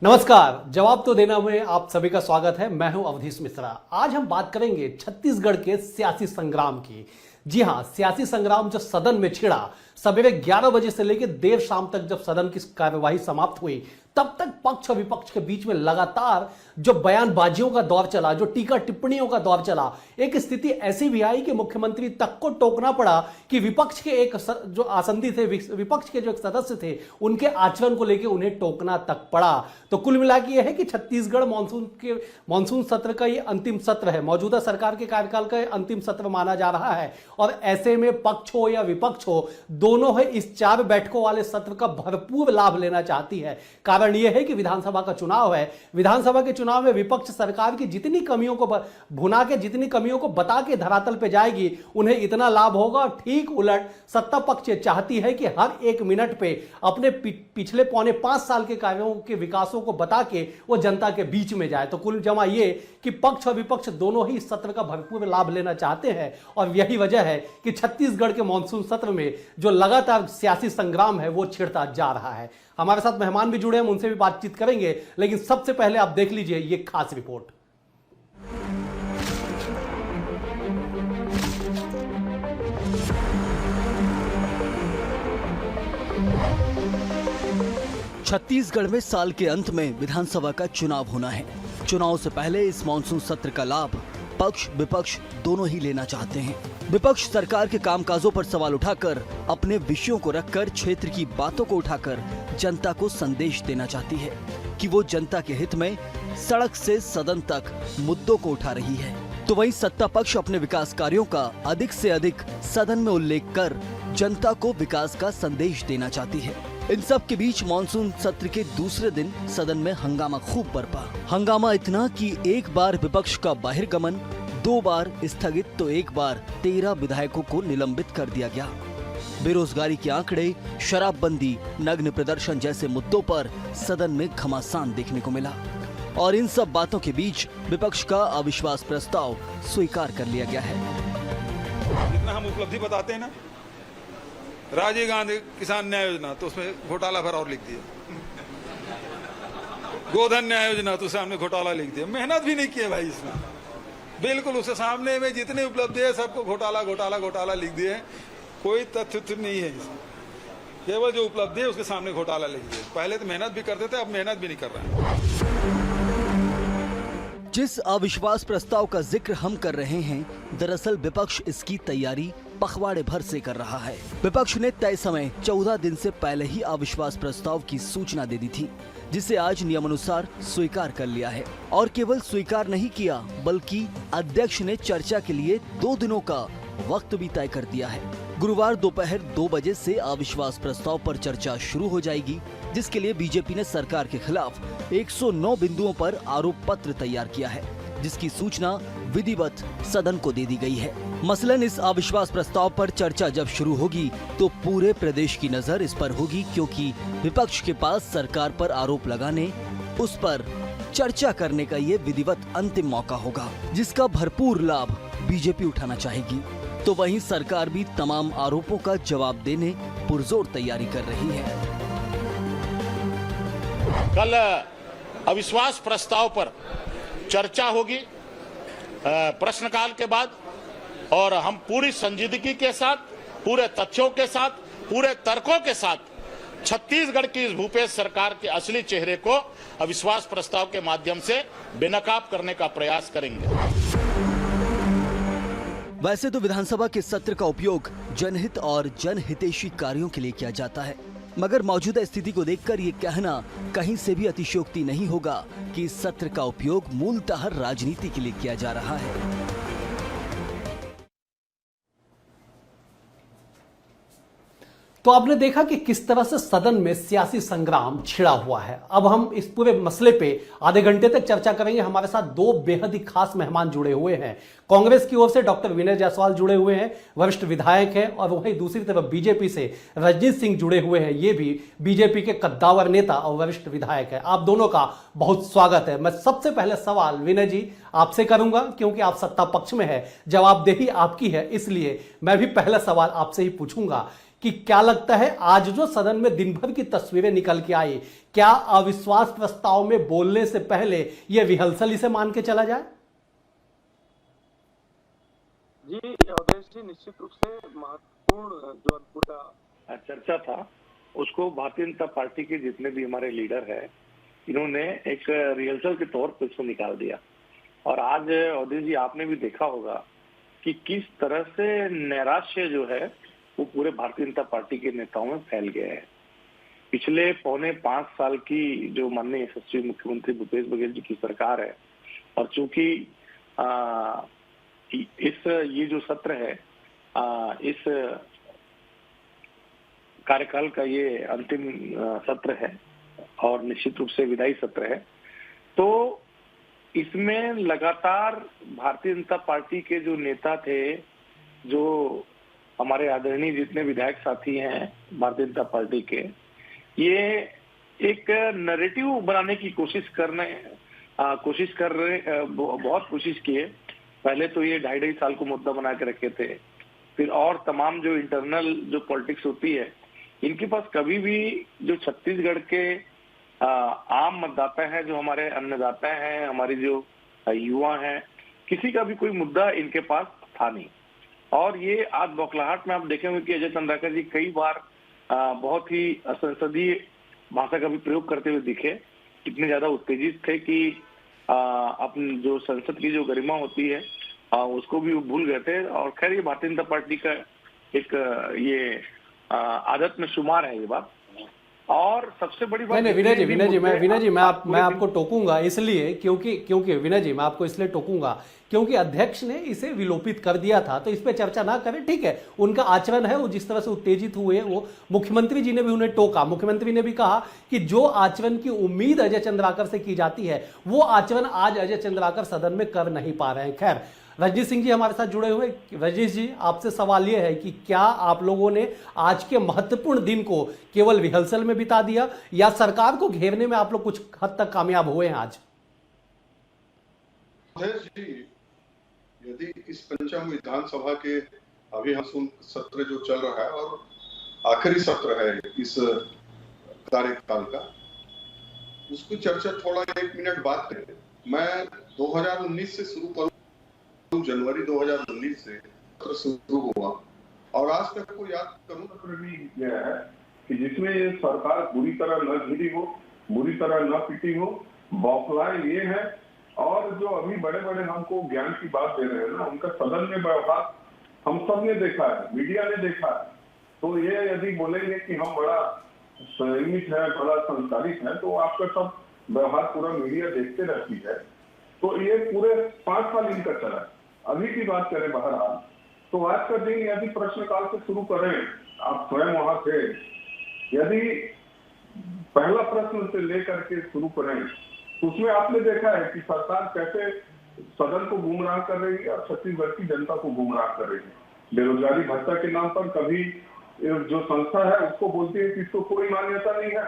नमस्कार। जवाब तो देना में आप सभी का स्वागत है। मैं हूं अवधेश मिश्रा। आज हम बात करेंगे छत्तीसगढ़ के सियासी संग्राम की। जी हां, सियासी संग्राम जो सदन में छिड़ा, सवेरे 11 बजे से लेकर देर शाम तक जब सदन की कार्यवाही समाप्त हुई, तब तक पक्ष और विपक्ष के बीच में लगातार जो बयानबाजियों का दौर चला, जो टीका टिप्पणियों का दौर चला, एक स्थिति ऐसी भी आई कि मुख्यमंत्री तक को टोकना पड़ा कि विपक्ष के एक जो आसंदी थे, विपक्ष के जो एक सदस्य थे, उनके आचरण को लेकर उन्हें टोकना तक पड़ा। तो कुल मिला के यह है कि छत्तीसगढ़ मानसून सत्र का ये अंतिम सत्र है, मौजूदा सरकार के कार्यकाल का अंतिम सत्र माना जा रहा है। और ऐसे में पक्ष हो या विपक्ष हो, दोनों है इस 4 बैठकों वाले सत्र का भरपूर लाभ लेना चाहती है। कारण यह है कि विधानसभा का चुनाव है। विधानसभा के चुनाव में विपक्ष सरकार की जितनी कमियों को भुना के, जितनी कमियों को बता के धरातल पे जाएगी, उन्हें इतना लाभ होगा। ठीक उलट सत्ता पक्ष चाहती है कि हर एक मिनट पे अपने पिछले पौने 5 साल के कार्यों के विकासों को बता के वो जनता के बीच में जाए। तो कुल जमा ये कि पक्ष और विपक्ष दोनों ही इस सत्र का भरपूर लाभ लेना चाहते हैं। और यही वजह है कि छत्तीसगढ़ के मानसून सत्र में जो लगातार सियासी संग्राम है वो छिड़ता जा रहा है। हमारे साथ मेहमान भी जुड़े हैं, उनसे भी बातचीत करेंगे, लेकिन सबसे पहले आप देख लीजिए ये खास रिपोर्ट। छत्तीसगढ़ में साल के अंत में विधानसभा का चुनाव होना है। चुनाव से पहले इस मानसून सत्र का लाभ पक्ष विपक्ष दोनों ही लेना चाहते हैं। विपक्ष सरकार के कामकाजों पर सवाल उठाकर, अपने विषयों को रखकर, क्षेत्र की बातों को उठाकर जनता को संदेश देना चाहती है कि वो जनता के हित में सड़क से सदन तक मुद्दों को उठा रही है। तो वहीं सत्ता पक्ष अपने विकास कार्यों का अधिक से अधिक सदन में उल्लेख कर जनता को विकास का संदेश देना चाहती है। इन सब के बीच मानसून सत्र के दूसरे दिन सदन में हंगामा खूब बरपा। हंगामा इतना कि एक बार विपक्ष का बहिर्गमन, 2 बार स्थगित, तो एक बार 13 विधायकों को निलंबित कर दिया गया। बेरोजगारी के आंकड़े, शराबबंदी, नग्न प्रदर्शन जैसे मुद्दों पर सदन में घमासान देखने को मिला। और इन सब बातों के बीच विपक्ष का अविश्वास प्रस्ताव स्वीकार कर लिया गया है। जितना हम उपलब्धि बताते हैं ना, राजीव गांधी किसान न्याय योजना, तो उसमें घोटाला भर और लिख दिया। गोधन न्याय योजना, तो सामने घोटाला लिख दिया। मेहनत भी नहीं किए भाई इसमें, बिल्कुल उसके सामने में जितने उपलब्धि है सबको घोटाला घोटाला घोटाला लिख दिए। कोई तथ्य नहीं है इसमें, केवल जो उपलब्धि है उसके सामने घोटाला लिख दिए। पहले तो मेहनत भी करते थे, अब मेहनत भी नहीं कर रहे हैं। जिस अविश्वास प्रस्ताव का जिक्र हम कर रहे हैं, दरअसल विपक्ष इसकी तैयारी पखवाड़े भर से कर रहा है। विपक्ष ने तय समय 14 दिन से पहले ही अविश्वास प्रस्ताव की सूचना दे दी थी, जिसे आज नियमानुसार स्वीकार कर लिया है। और केवल स्वीकार नहीं किया, बल्कि अध्यक्ष ने चर्चा के लिए 2 दिनों का वक्त भी तय कर दिया है। गुरुवार दोपहर 2 बजे से अविश्वास प्रस्ताव पर चर्चा शुरू हो जाएगी, जिसके लिए बीजेपी ने सरकार के खिलाफ 109 बिंदुओं पर आरोप पत्र तैयार किया है, जिसकी सूचना विधिवत सदन को दे दी गई है। मसलन इस अविश्वास प्रस्ताव पर चर्चा जब शुरू होगी तो पूरे प्रदेश की नजर इस पर होगी, क्योंकि विपक्ष के पास सरकार पर आरोप लगाने, उस पर चर्चा करने का ये विधिवत अंतिम मौका होगा, जिसका भरपूर लाभ बीजेपी उठाना चाहेगी। तो वहीं सरकार भी तमाम आरोपों का जवाब देने पुरजोर तैयारी कर रही है। कल अविश्वास प्रस्ताव पर चर्चा होगी प्रश्नकाल के बाद, और हम पूरी संजीदगी के साथ, पूरे तथ्यों के साथ, पूरे तर्कों के साथ छत्तीसगढ़ की इस भूपेश सरकार के असली चेहरे को अविश्वास प्रस्ताव के माध्यम से बेनकाब करने का प्रयास करेंगे। वैसे तो विधानसभा के सत्र का उपयोग जनहित और जनहितैषी कार्यों के लिए किया जाता है, मगर मौजूदा स्थिति को देखकर ये कहना कहीं से भी अतिशयोक्ति नहीं होगा कि इस सत्र का उपयोग मूलतः राजनीति के लिए किया जा रहा है। तो आपने देखा कि किस तरह से सदन में सियासी संग्राम छिड़ा हुआ है। अब हम इस पूरे मसले पे आधे घंटे तक चर्चा करेंगे। हमारे साथ 2 बेहद ही खास मेहमान जुड़े हुए हैं। कांग्रेस की ओर से डॉक्टर विनय जायसवाल जुड़े हुए हैं, वरिष्ठ विधायक हैं, और वहीं दूसरी तरफ बीजेपी से रजनीश सिंह जुड़े हुए हैं, ये भी बीजेपी के कद्दावर नेता और वरिष्ठ विधायक है। आप दोनों का बहुत स्वागत है। मैं सबसे पहले सवाल विनय जी आपसे करूंगा, क्योंकि आप सत्ता पक्ष में है, जवाबदेही आपकी है, इसलिए मैं भी पहला सवाल आपसे ही पूछूंगा कि क्या लगता है आज जो सदन में दिन भर की तस्वीरें निकल के आई, क्या अविश्वास प्रस्ताव में बोलने से पहले यह रिहर्सल इसे मान के चला जाए? जी अवधेश जी, निश्चित रूप से महत्वपूर्ण जो पूरा चर्चा था उसको भारतीय जनता पार्टी के जितने भी हमारे लीडर हैं इन्होंने एक रिहर्सल के तौर पर इसको निकाल दिया। और आज अवधेश जी आपने भी देखा होगा कि किस तरह से नैराश्य जो है वो पूरे भारतीय जनता पार्टी के नेताओं में फैल गया है। पिछले 4.5 साल की जो माननीय यशस्वी मुख्यमंत्री भूपेश बघेल जी की सरकार है, और चूंकि ये जो सत्र है इस कार्यकाल का ये अंतिम सत्र है और निश्चित रूप से विधायी सत्र है, तो इसमें लगातार भारतीय जनता पार्टी के जो नेता थे, जो हमारे आदरणीय जितने विधायक साथी हैं भारतीय जनता पार्टी के, ये एक नैरेटिव बनाने की कोशिश कर रहे बहुत कोशिश किए। पहले तो ये 2.5 साल को मुद्दा बना के रखे थे, फिर और तमाम जो इंटरनल जो पॉलिटिक्स होती है, इनके पास कभी भी जो छत्तीसगढ़ के आम मतदाता हैं, जो हमारे अन्नदाता हैं, हमारी जो युवा हैं, किसी का भी कोई मुद्दा इनके पास था नहीं। और ये आज बौखलाहट में आप देखेंगे कि अजय चंद्राकर जी कई बार बहुत ही असंसदीय भाषा का भी प्रयोग करते हुए दिखे, इतने ज्यादा उत्तेजित थे कि अपनी जो संसद की जो गरिमा होती है उसको भी वो भूल गए थे। और खैर ये भारतीय जनता पार्टी का एक ये आदत में शुमार है ये बात। और सबसे बड़ी बात नहीं विनय जी मैं आपको टोकूंगा इसलिए क्योंकि विनय जी मैं आपको इसलिए टोकूंगा क्योंकि अध्यक्ष ने इसे विलोपित कर दिया था, तो इस पे चर्चा ना करें। ठीक है, उनका आचरण है, वो जिस तरह से उत्तेजित हुए, वो मुख्यमंत्री जी ने भी उन्हें टोका। मुख्यमंत्री ने भी कहा कि जो आचरण की उम्मीद अजय चंद्राकर से की जाती है वो आचरण आज अजय चंद्राकर सदन में कर नहीं पा रहे हैं। खैर, रजनीश सिंह जी हमारे साथ जुड़े हुए। रजनीश जी, आपसे सवाल यह है कि क्या आप लोगों ने आज के महत्वपूर्ण दिन को केवल रिहर्सल में बिता दिया या सरकार को घेरने में आप लोग कुछ हद तक कामयाब हुए हैं आज? जी, यदि इस पंचम विधानसभा के अभी हम सत्र जो चल रहा है और आखिरी सत्र है इस कार्यकाल का, उसकी चर्चा थोड़ा 1 मिनट बात करें। मैं 2019 से शुरू करूं, जनवरी 2019 से सत्र शुरू हुआ और आज तक को याद करूं सत्र भी गया है कि जिसमें ये सरकार बुरी तरह न घिरी हो, बुरी तरह न पिटी हो, बौखलाए ये है। और जो अभी बड़े बड़े हमको ज्ञान की बात दे रहे हैं ना, उनका सदन में व्यवहार हम सब ने देखा है, मीडिया ने देखा है। तो ये यदि बोलेंगे कि हम बड़ा संयमित है, बड़ा संस्कारित है, तो आपका सब व्यवहार पूरा मीडिया देखते रहती है। तो ये पूरे 5 साल इनका चला। अभी की बात करें बहरहाल, तो आज का दिन यदि प्रश्नकाल से शुरू करें, आप स्वयं वहां थे, यदि पहला प्रश्न से लेकर के शुरू करें, उसमें आपने देखा है कि सरकार कैसे सदन को गुमराह कर रही है और छत्तीसगढ़ की जनता को गुमराह कर रही है। बेरोजगारी भत्ता के नाम पर कभी जो संस्था है उसको बोलती है कि इसको कोई मान्यता नहीं है,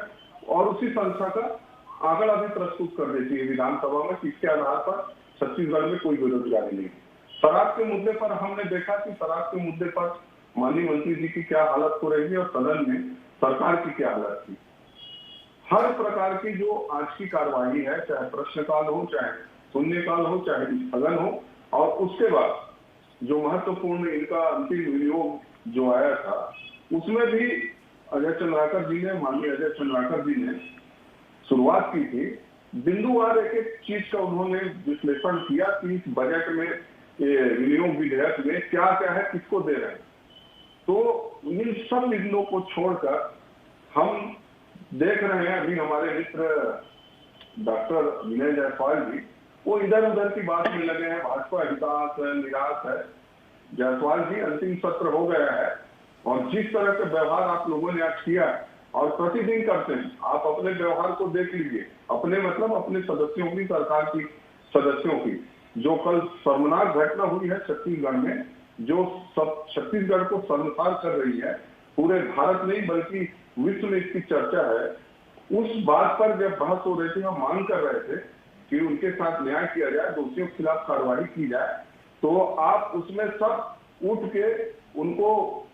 और उसी संस्था का आंकड़ा भी प्रस्तुत कर देती है विधानसभा में कि इसके आधार पर छत्तीसगढ़ में कोई बेरोजगारी नहीं। शराब के मुद्दे पर हमने देखा कि शराब के मुद्दे पर माननीय मंत्री जी की क्या हालत हो रही है और सदन में सरकार की क्या हालत थी। हर प्रकार की जो आज की कार्यवाही है, चाहे प्रश्नकाल हो, चाहे शून्यकाल हो, चाहे स्थगन हो, और उसके बाद जो महत्वपूर्ण इनका अंतिम विनियोग जो आया था, उसमें भी अजय चंद्राकर जी ने, माननीय अजय चंद्राकर जी ने शुरुआत की थी। बिंदुवार एक एक चीज का उन्होंने विश्लेषण किया कि इस बजट में विनियोग विधेयक में क्या क्या है, किसको दे रहे हैं। तो इन सब बिंदुओं को छोड़कर हम देख रहे हैं, अभी हमारे मित्र डॉक्टर विनय जायसवाल जी वो इधर उधर की बात में लगे हैं, भाजपा हिताश है, निराश है। जायसवाल जी, अंतिम सत्र हो गया है और जिस तरह के व्यवहार आप लोगों ने आज किया और प्रतिदिन करते हैं, आप अपने व्यवहार को देख लीजिए, अपने मतलब अपने सदस्यों की, सरकार की सदस्यों की। जो कल शर्मनाक घटना हुई है छत्तीसगढ़ में, जो सब छत्तीसगढ़ को शर्मसार कर रही है, पूरे भारत नहीं बल्कि विश्व में इसकी चर्चा है। उस बात पर जब बहस हो रही थी, हम मांग कर रहे थे कि उनके साथ न्याय किया जाए, दोषियों के खिलाफ कार्रवाई की जाए, तो आप उसमें सब उठ के उनको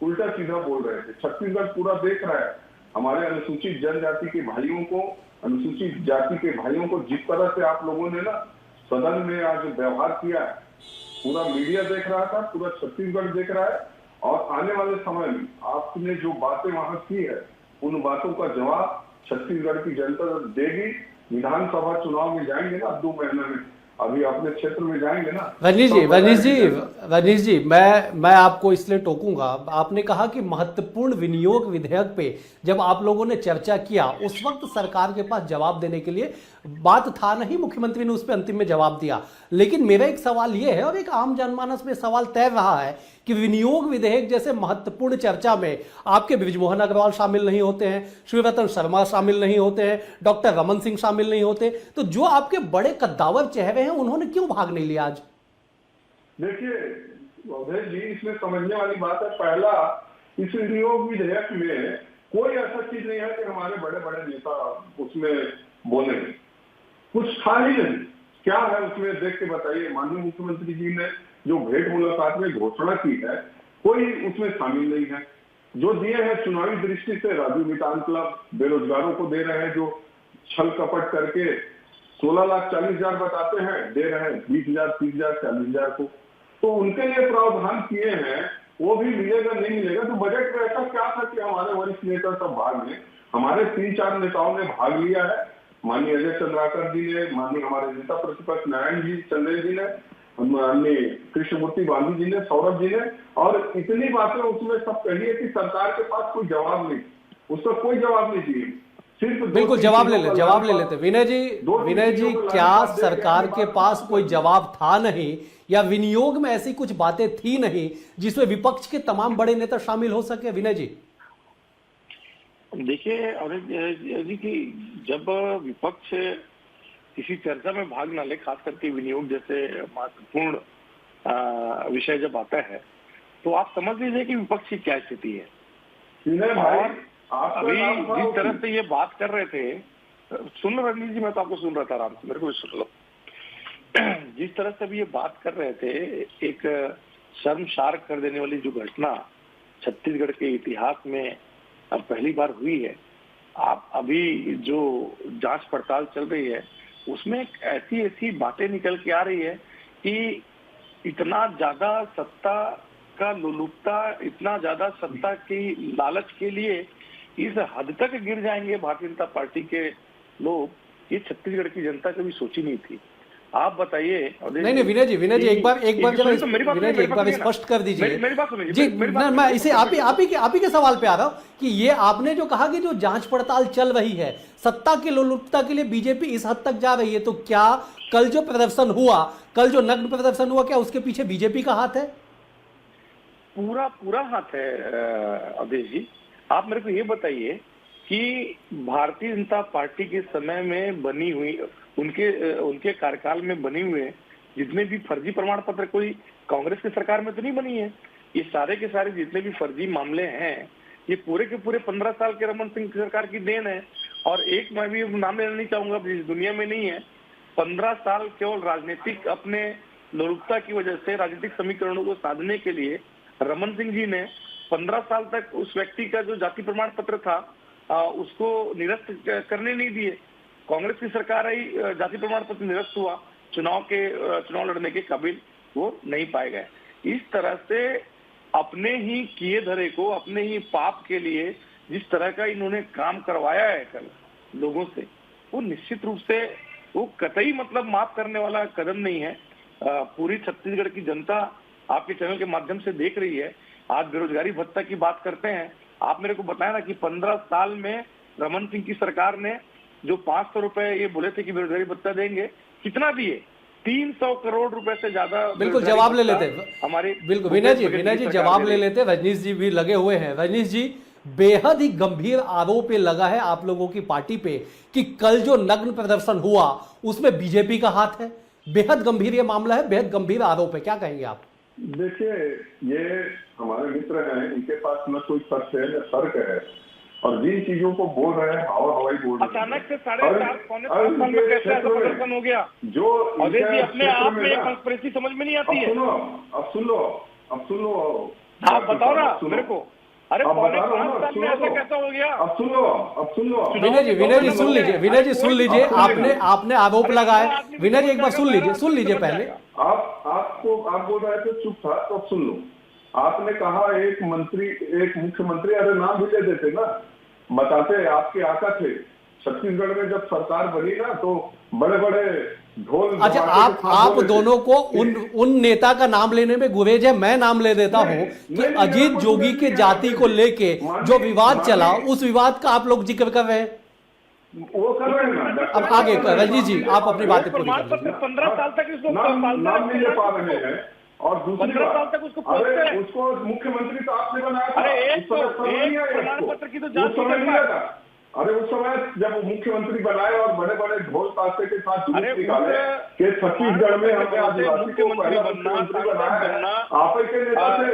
उल्टा सीधा बोल रहे थे। छत्तीसगढ़ पूरा देख रहा है हमारे अनुसूचित जनजाति के भाइयों को, अनुसूचित जाति के भाइयों को जिस तरह से आप लोगों ने ना सदन में आज व्यवहार किया है, पूरा मीडिया देख रहा था, पूरा छत्तीसगढ़ देख रहा है। और आने वाले समय में आपने जो बातें वहां की है, उन बातों का जवाब छत्तीसगढ़ की जनता देगी। विधानसभा चुनाव में जाएंगे ना 2 महीने में, अभी अपने क्षेत्र में जाएंगे ना। रजनीश जी, मैं आपको इसलिए टोकूंगा। आपने कहा कि महत्वपूर्ण विनियोग विधेयक पे जब आप लोगों ने चर्चा किया, उस वक्त सरकार के पास जवाब देने के लिए बात था नहीं, मुख्यमंत्री ने उस पर अंतिम में जवाब दिया। लेकिन मेरा एक सवाल यह है और एक आम जनमानस में सवाल तैर रहा है कि विनियोग विधेयक जैसे महत्वपूर्ण चर्चा में आपके बृजमोहन अग्रवाल शामिल नहीं होते हैं, शिवरतन शर्मा शामिल नहीं होते हैं, डॉक्टर रमन सिंह शामिल नहीं होते, तो जो आपके बड़े कद्दावर चेहरे हैं उन्होंने क्यों भाग नहीं लिया आज? देखिए अवधेश जी, इसमें समझने वाली बात है, पहला इस विनियोग विधेयक में कोई ऐसा चीज नहीं है कि हमारे बड़े बड़े नेता उसमें बोले, कुछ था ही नहीं। क्या है उसमें, देख के बताइए। माननीय मुख्यमंत्री जी ने जो भेंट मुलाकात में घोषणा की है, कोई उसमें शामिल नहीं है। जो दिए हैं चुनावी दृष्टि से, राजू मितान क्लब बेरोजगारों को दे रहे हैं, जो छल कपट करके 16,40,000 बताते हैं, दे रहे हैं 20,000, 30,000, 40,000 को। तो उनके लिए प्रावधान किए हैं, वो भी मिलेगा नहीं मिलेगा। तो बजट में ऐसा क्या था कि हमारे वरिष्ठ नेता सब भाग लें? हमारे 3-4 नेताओं ने भाग लिया है। माननीय अजय चंद्राकर जी ने, माननीय हमारे नेता प्रतिपक्ष नारायण जी चंदेल जी ने, माननीय कृष्णमूर्ति गांधी जी ने, सौरभ जी ने, और इतनी बातें उसमें सब कही है कि सरकार के पास कोई जवाब नहीं, उसका कोई जवाब नहीं दिए। सिर्फ बिल्कुल जवाब ले लेते विनय जी, क्या सरकार के पास कोई जवाब था नहीं, या विनियोग में ऐसी कुछ बातें थी नहीं जिसमें विपक्ष के तमाम बड़े नेता शामिल हो सके? विनय जी देखिए अवधेश जी की जब विपक्ष किसी चर्चा में भाग न ले, खास करके विनियोग जैसे महत्वपूर्ण विषय जब आता है, तो आप समझ लीजिए कि विपक्ष की क्या स्थिति है। और अभी जिस तरह से ये बात कर रहे थे, सुन लो रजनीश जी, मैं तो आपको सुन रहा था आराम से, मेरे को भी सुन लो। जिस तरह से अभी ये बात कर रहे थे, एक शर्मसार कर देने वाली जो घटना छत्तीसगढ़ के इतिहास में अब पहली बार हुई है। आप अभी जो जांच पड़ताल चल रही है, उसमें ऐसी ऐसी बातें निकल के आ रही है कि इतना ज्यादा सत्ता का लुलुपता, इतना ज्यादा सत्ता की लालच के लिए इस हद तक गिर जाएंगे भारतीय जनता पार्टी के लोग, ये छत्तीसगढ़ की जनता कभी सोची नहीं थी। आप बताइए। नहीं विनय जी एक बार स्पष्ट कर दीजिए। मेरी बात सुनिए जी, मैं इसे आप ही के सवाल पे आ रहा हूं कि ये आपने जो कहा कि जो जांच पड़ताल चल रही है, सत्ता की लोलुपता के लिए बीजेपी इस हद तक जा रही है, तो क्या कल जो प्रदर्शन हुआ, कल जो नग्न प्रदर्शन हुआ, क्या उसके पीछे बीजेपी का हाथ है? पूरा हाथ है अवधेश जी। आप मेरे को ये बताइए कि भारतीय जनता पार्टी के समय में बनी हुई, उनके कार्यकाल में बने हुए जितने भी फर्जी प्रमाण पत्र कोई कांग्रेस की सरकार में तो नहीं बनी है। ये सारे के सारे जितने भी फर्जी मामले हैं, ये पूरे के पूरे 15 साल के रमन सिंह की सरकार की देन है। और एक मैं भी नाम लेना नहीं चाहूंगा, इस दुनिया में नहीं है। 15 साल केवल राजनीतिक अपने लोलुपता की वजह से, राजनीतिक समीकरणों को साधने के लिए रमन सिंह जी ने 15 साल तक उस व्यक्ति का जो जाति प्रमाण पत्र था उसको निरस्त करने नहीं दिए। कांग्रेस की सरकार आई, जाति प्रमाण पत्र निरस्त हुआ, चुनाव लड़ने के काबिल वो नहीं पाए गए। इस तरह से अपने ही किए धरे को, अपने ही पाप के लिए जिस तरह का इन्होंने काम करवाया है कल लोगों से, वो निश्चित रूप से वो कतई मतलब माफ करने वाला कदम नहीं है। पूरी छत्तीसगढ़ की जनता आपके चैनल के माध्यम से देख रही है। आज बेरोजगारी भत्ता की बात करते हैं, आप मेरे को बताया ना कि 15 साल में रमन सिंह की सरकार ने जो 500 रुपए ये बोले थे कि बेरोजगारी भत्ता देंगे, कितना दिए? 300 करोड़ रुपए से ज्यादा। बिल्कुल जवाब ले लेते हमारे, बिल्कुल विनय जी जवाब ले लेते। रजनीश जी भी लगे हुए हैं। रजनीश जी, बेहद ही गंभीर आरोप लगा है आप लोगों की पार्टी पे कि कल जो नग्न प्रदर्शन हुआ उसमें बीजेपी का हाथ है। बेहद गंभीर ये मामला है, बेहद गंभीर आरोप है, क्या कहेंगे आप? देखिए, ये हमारे मित्र हैं, इनके पास न कोई तथ्य है न तर्क है, और जिन चीजों को बोल रहे हैं हवाई बोल रहे हैं। अचानक से 4.5 पौने 5 साल में कैसे ऐसा प्रदर्शन हो गया? जो अपने आप में कंस्पिरेसी समझ में नहीं आती है। अब सुन लो, अब सुन लो। आप बताओ ना मेरे को। अरे अब पौने बता रहा हूँ 5 ना, साल में ऐसा कैसा हो गया? अब सुन लो। विनय जी सुन लीजिए, विनय जी सुन लीजिए, आपने आरोप लगाए। विनय जी एक बार सुन लीजिए पहले। आप बोल रहे थे चुप था, तो अब सुन लो। आपने कहा एक मुख्यमंत्री, अरे नाम भी ले देते ना, बताते आपके आका थे। छत्तीसगढ़ में जब सरकार बनी ना तो बड़े बड़े ढोल। अच्छा, आप दोनों को उन नेता का नाम लेने में गुरेज है। मैं नाम ले देता हूं कि अजीत जोगी के जाति को लेके जो विवाद चला, उस विवाद का आप लोग जिक्र कर रहे हैं। वो कर रहे हैं ना। अब आगे रजनीश जी आप अपनी बातें पूरी कर लीजिए। 15 साल तक इसको नाम नहीं ले पा रहे हैं। और दूसरी 15 साल तक उसको पूछते हैं। उसको मुख्यमंत्री तो आपने बनाया था। अरे एक प्रमाण प्रमाण पत्र की तो जांच नहीं लिया था। अरे उस समय जब वो मुख्यमंत्री बनाए और बड़े बड़े ढोल ताशे के साथ जुलूस निकाले कि छत्तीसगढ़ में हमने आदिवासी को पहला मुख्यमंत्री बनाया, आप ही के नेता थे,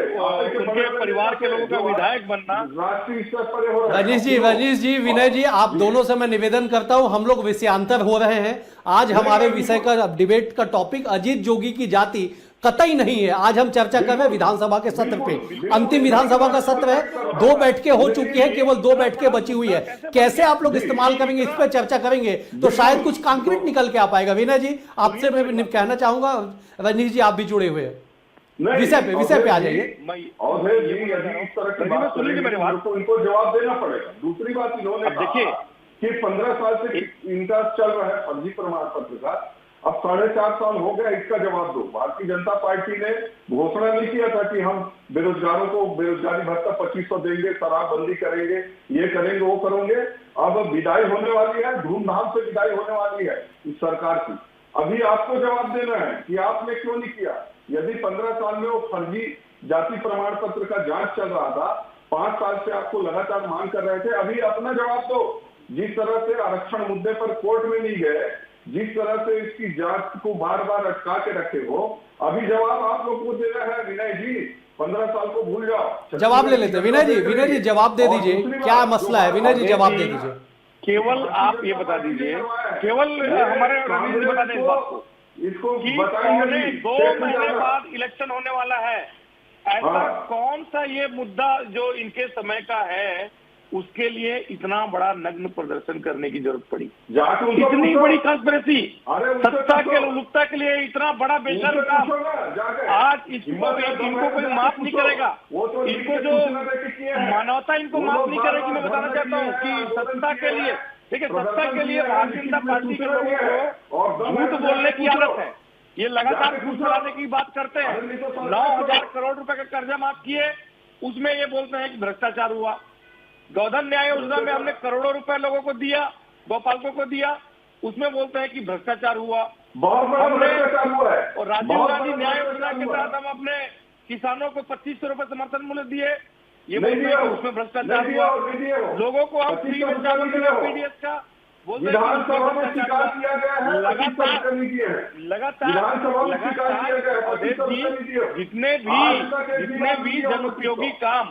उनके परिवार के लोगों का विधायक बनना राष्ट्रीय स्तर पर हो रहा है। रजनीश जी, विनय जी, आप दोनों से मैं निवेदन करता हूं, हम लोग विषयांतर हो रहे हैं। आज हमारे विषय का डिबेट का टॉपिक अजीत जोगी की जाति कतई नहीं है। आज हम चर्चा कर रहे हैं विधानसभा के सत्र पे। अंतिम विधानसभा का सत्र है, 2 बैठकें हो चुकी है, केवल 2 बैठकें बची हुई है। कैसे आप लोग इस्तेमाल करेंगे, इस पर चर्चा करेंगे तो शायद कुछ कंक्रीट निकल के आ पाएगा। विनय जी आपसे मैं कहना चाहूंगा, रजनीश जी आप भी जुड़े हुए हैं, विषय पे आ जाइए। इनको जवाब देना पड़ेगा। दूसरी बात इन्होंने देखिए कि 15 साल से इनका चल रहा है फर्जी प्रमाण पत्र का, अब 4.5 साल हो गया, इसका जवाब दो। भारतीय जनता पार्टी ने घोषणा नहीं किया था कि हम बेरोजगारों को बेरोजगारी भत्ता 2500 देंगे, शराबबंदी करेंगे, ये करेंगे, वो करेंगे। अब विदाई होने वाली है, धूमधाम से विदाई होने वाली है इस सरकार की। अभी आपको जवाब देना है कि आपने क्यों नहीं किया। यदि 15 साल में वो फर्जी जाति प्रमाण पत्र का जांच चल रहा था, 5 साल से आपको लगातार मांग कर रहे थे, अभी अपना जवाब दो। जिस तरह से आरक्षण मुद्दे पर कोर्ट में नहीं गए, जिस तरह से इसकी जांच को बार बार अटका के रखे हो, अभी जवाब आप लोग को देना है। विनय जी 15 साल को भूल जाओ, जवाब ले लेते। विनय जी जवाब दे दीजिए, क्या मसला है। विनय जी जवाब दे दीजिए। केवल आप ये बता दीजिए, केवल हमारे रवि जी बता दें इस बात को, इसको कि बताएंगे 2 महीने बाद इलेक्शन होने वाला है। ऐसा कौन सा ये मुद्दा जो इनके समय का है उसके लिए इतना बड़ा नग्न प्रदर्शन करने की जरूरत पड़ी? इतनी बड़ी कंस्पिरेसी, सत्ता के लोलुपता के लिए इतना बड़ा बेशर्म काम। आज इनको कोई माफ नहीं करेगा। इनको जो मानवता इनको माफ नहीं करेगी। मैं बताना चाहता हूँ कि सत्ता के लिए, देखिए सत्ता के लिए भारतीय जनता पार्टी के लोगों को झूठ बोलने की आदत है। ये लगातार घूस बढ़ाने की बात करते हैं। 9,000 करोड़ रुपए का कर्जा माफ किए, उसमें ये बोलते हैं कि भ्रष्टाचार हुआ। गोधन न्याय योजना में हमने करोड़ों रुपए लोगों को दिया, गौपालकों को दिया, उसमें बोलते हैं कि भ्रष्टाचार हुआ। बहुत बड़ा भ्रष्टाचार हुआ है। और राजीव गांधी न्याय योजना के तहत हम अपने किसानों को 2500 रुपए समर्थन मूल्य दिए, ये बोलते हैं कि उसमें भ्रष्टाचार हुआ। लोगों को हम फ्री में चावल दिया पीडीएस का, विधानसभा में शिकायत किया गया है, लगातार जितने भी जन उपयोगी काम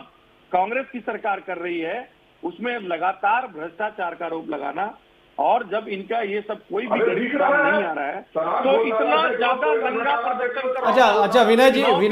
कांग्रेस की सरकार कर रही है उसमें लगातार भ्रष्टाचार का आरोप लगाना, और जब इनका ये सब कोई भी काम नहीं आ रहा है तो इतना ज्यादा दंगा प्रदर्शन कर। अच्छा विनय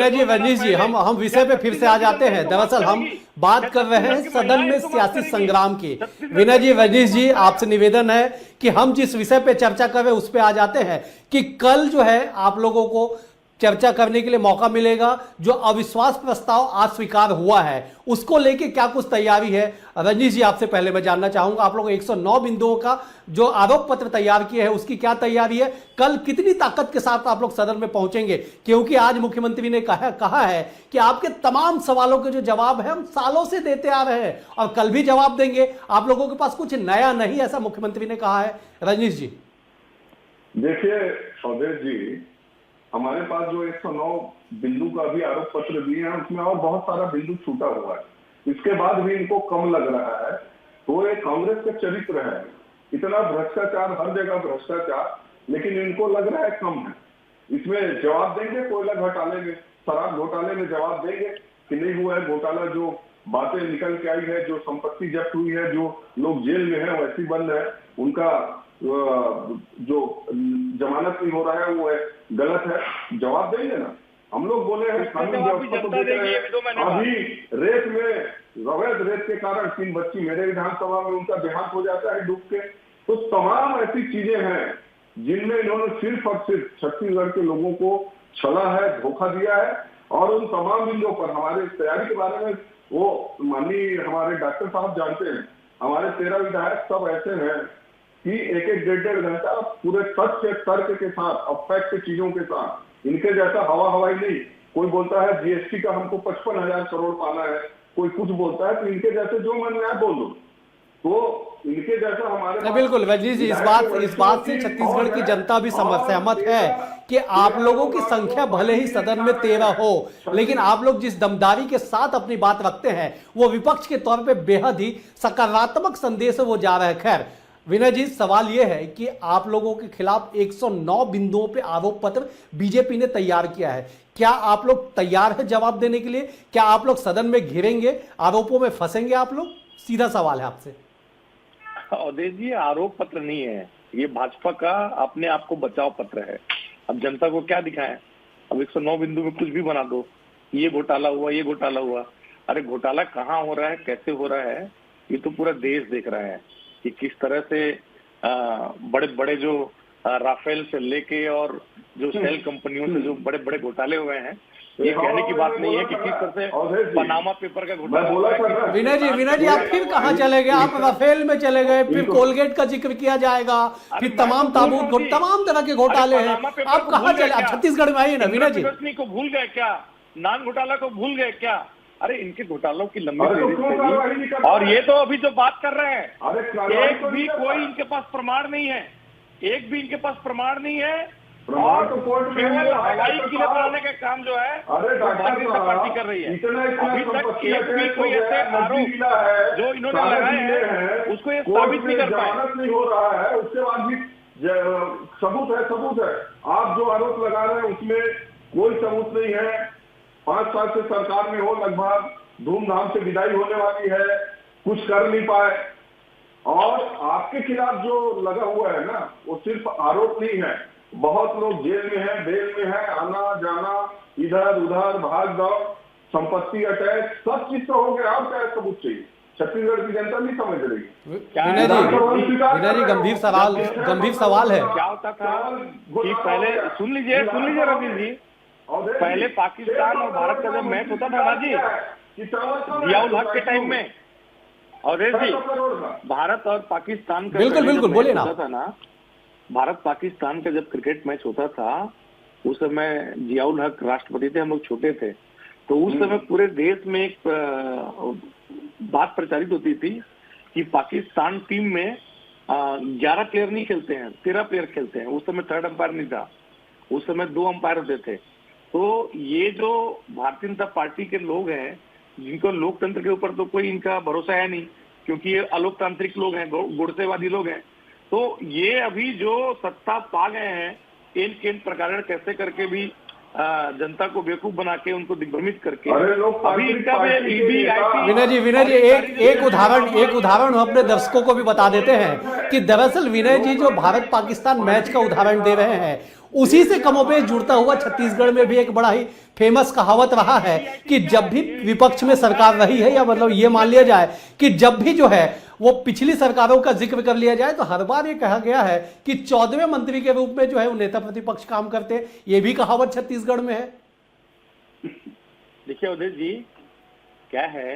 जी रजनीश जी हम विषय पे फिर से आ जाते हैं। दरअसल हम बात कर रहे हैं सदन में सियासी संग्राम की। विनय जी रजनीश जी आपसे निवेदन है कि हम जिस विषय पे चर्चा कर रहे हैं उस पे आ जाते हैं कि कल जो है आप लोगों को चर्चा करने के लिए मौका मिलेगा। जो अविश्वास प्रस्ताव आज स्वीकार हुआ है उसको लेके क्या कुछ तैयारी है। रजनीश जी आपसे पहले मैं जानना चाहूंगा, आप लोग 109 बिंदुओं का जो आरोप पत्र तैयार किए हैं उसकी क्या तैयारी है। कल कितनी ताकत के साथ आप लोग सदन में पहुंचेंगे, क्योंकि आज मुख्यमंत्री ने कहा है कि आपके तमाम सवालों के जो जवाब है हम सालों से देते आ रहे हैं और कल भी जवाब देंगे। आप लोगों के पास कुछ नया नहीं, ऐसा मुख्यमंत्री ने कहा है। रजनीश जी देखिए अवधेश जी, हमारे पास जो 109 बिंदु का भी आरोप पत्र दिए हैं उसमें और बहुत सारा बिंदु छूटा हुआ है, इसके बाद भी इनको कम लग रहा है। तो ये कांग्रेस का चरित्र है, इतना भ्रष्टाचार, हर जगह भ्रष्टाचार, लेकिन इनको लग रहा है कम है। इसमें जवाब देंगे, कोयला घोटाले में, शराब घोटाले में जवाब देंगे कि नहीं हुआ है घोटाला, जो बातें निकल के आई है, जो संपत्ति जब्त हुई है, जो लोग जेल में है वैसी बंद है, उनका जो जमानत नहीं हो रहा है वो है गलत है, जवाब देंगे ना। हम लोग बोले हैं कानून व्यवस्था को देख रहे हैं। अभी रेत में अवैध रेत के कारण 3 बच्ची मेरे विधानसभा में उनका देहांत हो जाता है डूब के। तो तमाम ऐसी चीजें हैं जिनमें इन्होंने सिर्फ और सिर्फ छत्तीसगढ़ के लोगों को छला है, धोखा दिया है। और उन तमाम बिंदुओं पर हमारे तैयारी के बारे में वो माननीय हमारे डॉक्टर साहब जानते हैं, हमारे 13 विधायक सब ऐसे हैं कि एक 1.5 घंटा पूरे तथ्य तर्क के साथ और फैक्ट चीजों के साथ, इनके जैसा हवाई नहीं। कोई बोलता है जीएसटी का हमको 55,000 करोड़ पाना है, कोई कुछ बोलता है, तो इनके जैसे जो मन में आए बोल दो। तो इनके जैसा हमारे बिल्कुल वैजनीश जी, इस बात से छत्तीसगढ़ की जनता भी सहमत है कि आप लोगों की संख्या भले ही सदन में 13 हो, लेकिन आप लोग जिस दमदारी के साथ अपनी बात रखते हैं वो विपक्ष के तौर पे बेहद ही सकारात्मक संदेश वो जा रहा है। खैर विनय जी, सवाल यह है कि आप लोगों के खिलाफ 109 बिंदुओं पे आरोप पत्र बीजेपी ने तैयार किया है। क्या आप लोग तैयार है जवाब देने के लिए? क्या आप लोग सदन में घिरेंगे, आरोपों में फंसेंगे आप लोग? सीधा सवाल है आपसे। अवधेश जी, आरोप पत्र नहीं है, ये भाजपा का अपने आप को बचाव पत्र है। अब जनता को क्या दिखाएं? अब 109 बिंदु में कुछ भी बना दो, ये घोटाला हुआ, ये घोटाला हुआ। अरे घोटाला कहाँ हो रहा है, कैसे हो रहा है, ये तो पूरा देश देख रहा है कि किस तरह से बड़े बड़े जो राफेल से लेके और जो सेल कंपनियों से जो बड़े बड़े घोटाले हुए हैं। ये कहने की बात नहीं है कि किस तरह से पनामा पेपर का घोटाला। विनय जी, आप फिर कहाँ चले गए? आप राफेल में चले गए, फिर कोलगेट का जिक्र किया जाएगा, फिर तमाम तरह के घोटाले हैं। आप कहाँ चले? आप छत्तीसगढ़ में आइए ना विनय जी। को भूल गए क्या? नान घोटाला को भूल गए क्या? अरे इनके घोटालों की लंबी फेरी, और ये तो अभी जो बात कर रहे हैं, एक भी कोई इनके पास प्रमाण नहीं है, एक भी इनके पास प्रमाण नहीं है। और केवल हवाई किले बनाने का काम जो है भारतीय जनता पार्टी कर रही है। अभी तक एक भी कोई ऐसे आरोप जो इन्होंने लगाए हैं उसको ये साबित नहीं कर पाए। नहीं हो रहा है, उसके बाद भी सबूत है। आप जो आरोप लगा रहे हैं उसमें कोई सबूत नहीं है। 5 साल से सरकार में हो, लगभग धूमधाम से विदाई होने वाली है, कुछ कर नहीं पाए। और आपके खिलाफ जो लगा हुआ है ना, वो सिर्फ आरोप नहीं है। बहुत लोग जेल में हैं, बेल में हैं, आना जाना, इधर उधर भाग दौड़, संपत्ति अटैक, सब चीज तो हो गया। और क्या सबूत चाहिए? छत्तीसगढ़ की जनता नहीं समझ रही। विनय जी, गंभीर सवाल है। क्या होता था कि पहले सुन लीजिए रवि जी, पहले पाकिस्तान और भारत का जब मैच होता था ना जी, जियाउल हक के टाइम में, और जी भारत और पाकिस्तान का बिल्कुल बोलिए ना था ना, भारत पाकिस्तान का जब क्रिकेट मैच होता था उस समय जियाउल हक राष्ट्रपति थे, हम लोग छोटे थे। तो उस समय पूरे देश में एक बात प्रचारित होती थी कि पाकिस्तान टीम में 11 प्लेयर नहीं खेलते हैं, 13 प्लेयर खेलते हैं। उस समय 3rd अंपायर नहीं था, उस समय 2 अंपायर होते थे। तो ये जो भारतीय जनता पार्टी के लोग हैं, जिनको लोकतंत्र के ऊपर तो कोई इनका भरोसा है नहीं, क्योंकि ये अलोकतांत्रिक लोग हैं, गुड़सेवादी लोग हैं। तो ये अभी जो सत्ता पा गए हैं, केन प्रकार कैसे करके भी जनता को बेवकूफ बना के, उनको दिग्भ्रमित करके, अभी इनका विनय जी एक उदाहरण हम अपने दर्शकों को भी बता देते हैं कि दरअसल विनय जी जो भारत पाकिस्तान मैच का उदाहरण दे रहे हैं, उसी से कमोबेश जुड़ता हुआ छत्तीसगढ़ में भी एक बड़ा ही फेमस कहावत रहा है कि जब भी विपक्ष में सरकार रही है, या मतलब ये मान लिया जाए कि जब भी जो है वो पिछली सरकारों का जिक्र कर लिया जाए, तो हर बार ये कहा गया है कि 14वें मंत्री के रूप में जो है वो नेता प्रतिपक्ष काम करते हैं। ये भी कहावत छत्तीसगढ़ में है। देखिए अवधेश जी, क्या है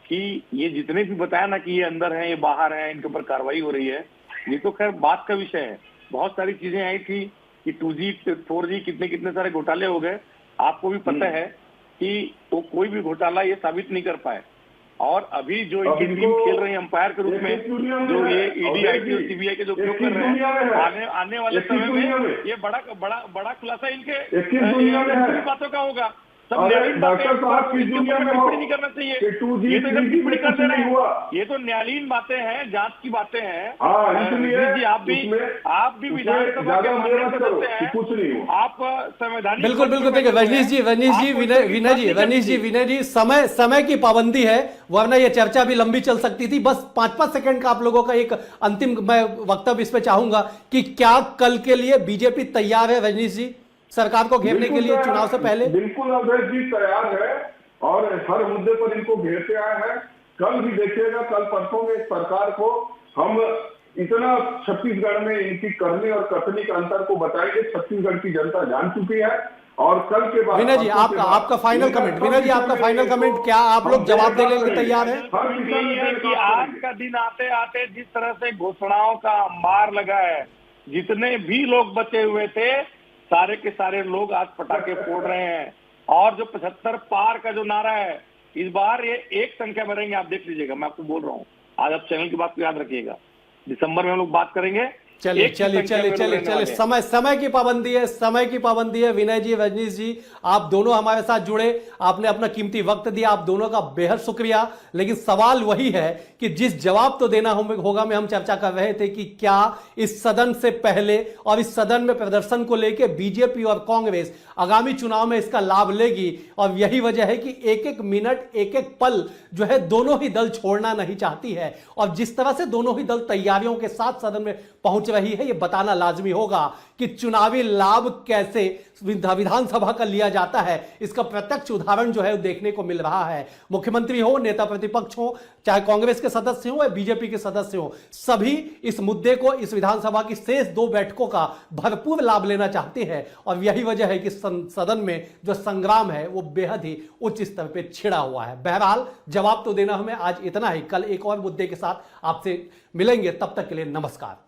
कि ये जितने भी बताया ना कि ये अंदर है, ये बाहर है, इनके ऊपर कार्रवाई हो रही है, ये तो खैर बात का विषय है। बहुत सारी चीजें आई थी कि 2G 4G कितने सारे घोटाले हो गए। आपको भी पता है कि वो कोई भी घोटाला ये साबित नहीं कर पाए। और अभी जो इनकी टीम खेल रही है अंपायर के रूप में, जो ये ईडी आईटी और सीबीआई के जो उपयोग कर रहे हैं, आने वाले समय में ये बड़ा खुलासा इनके बातों का होगा। सब न्यायालयीन बातें नहीं करना चाहिए, ये तो टिप्पणी कर दे रहे हैं। ये तो न्यायालयीन बातें हैं, जांच की बातें हैं। जी आप भी विधानसभा के माध्यम से करते हैं, आप संवैधानिक। बिल्कुल देखिए वैनिश जी विनय जी, समय की पाबंदी है, वरना ये चर्चा भी लंबी चल सकती थी। बस 5-5 सेकंड का आप लोगों का एक अंतिम मैं वक्तव्य इस पे चाहूंगा कि क्या कल के लिए बीजेपी तैयार है? वैनिश जी, सरकार को घेरने के लिए बिल्कुल चुनाव से पहले? बिल्कुल अवधेश जी तैयार है और हर मुद्दे पर इनको घेरते आए हैं। कल भी देखिएगा, कल परसों में सरकार को हम इतना छत्तीसगढ़ में इनकी करनी और कथनी का अंतर को बताएंगे, छत्तीसगढ़ की जनता जान चुकी है। और कल के बाद विनय जी आपका फाइनल कमेंट, विनय जी आपका फाइनल कमेंट, क्या आप लोग जवाब देने के लिए तैयार हैं? कि आज का दिन आते आते जिस तरह से घोषणाओं का अंबार लगा है, जितने भी लोग बचे हुए थे सारे के सारे लोग आज पटाखे फोड़ रहे हैं। और जो 75 पार का जो नारा है, इस बार ये एक संख्या में रहेंगे, आप देख लीजिएगा, मैं आपको बोल रहा हूँ। आज आप चैनल की बात को याद रखिएगा, दिसंबर में हम लोग बात करेंगे। चलिए समय की पाबंदी है, समय की पाबंदी है। विनय जी, रजनीश जी, आप दोनों हमारे साथ जुड़े, आपने अपना कीमती वक्त दिया, आप दोनों का बेहद शुक्रिया। लेकिन सवाल वही है कि जिस जवाब तो देना होगा में हम चर्चा कर रहे थे कि क्या इस सदन से पहले और इस सदन में प्रदर्शन को लेकर बीजेपी और कांग्रेस आगामी चुनाव में इसका लाभ लेगी। और यही वजह है कि एक एक मिनट, एक एक पल जो है दोनों ही दल छोड़ना नहीं चाहती है। और जिस तरह से दोनों ही दल तैयारियों के साथ सदन में पहुंच रही है, यह बताना लाजमी होगा कि चुनावी लाभ कैसे विधानसभा का लिया जाता है। इसका प्रत्यक्ष उदाहरण जो है देखने को मिल रहा है। मुख्यमंत्री हो, नेता प्रतिपक्ष हो, चाहे कांग्रेस के सदस्य हो या बीजेपी के सदस्य हो, सभी इस मुद्दे को, इस विधानसभा की शेष 2 बैठकों का भरपूर लाभ लेना चाहते हैं। और यही वजह है कि सदन में जो संग्राम है वो बेहद ही उच्च स्तर पर छिड़ा हुआ है। बहरहाल जवाब तो देना हमें आज इतना ही। कल एक और मुद्दे के साथ आपसे मिलेंगे, तब तक के लिए नमस्कार।